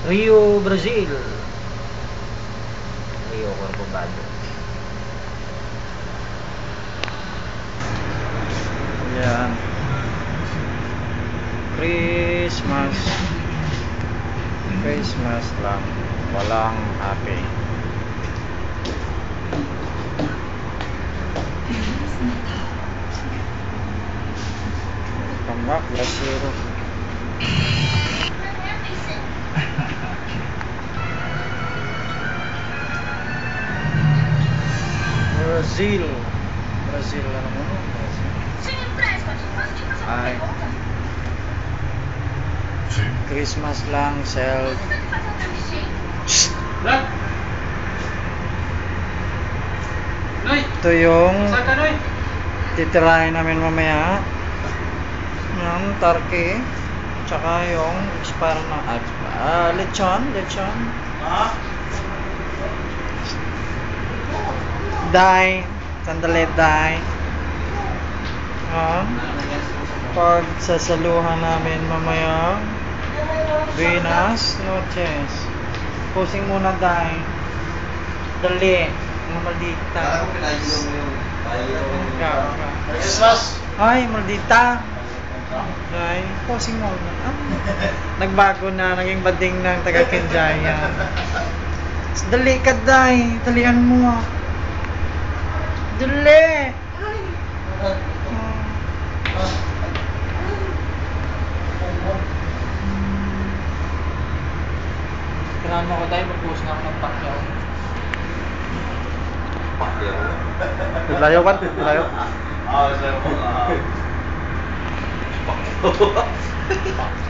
Rio, Brazil. Rio Corcovado. Yan. Christmas. Christmas lang. Walang happy. Come back, Brazil. Brazil. Brazil, ano mo? Ay. Christmas lang, self. Ito yung titirahin namin mamaya. Yung turkey. Tsaka yung expire na lechon. Dai. Sandali, dai. Pag sasaluhan namin mamaya Buenas noches. Pusing muna dai. Dali. Mga maldita. Ay, maldita. Dai. Pusing mo na. Nagbago na. Naging bading ng taga Kenjaya. Dali ka dai. Dalian mo. Dali. Kailangan mo ko tayo, mag-post na ako ng pakyaw. Layo ba? Layo? Oo, sir. Pakyaw.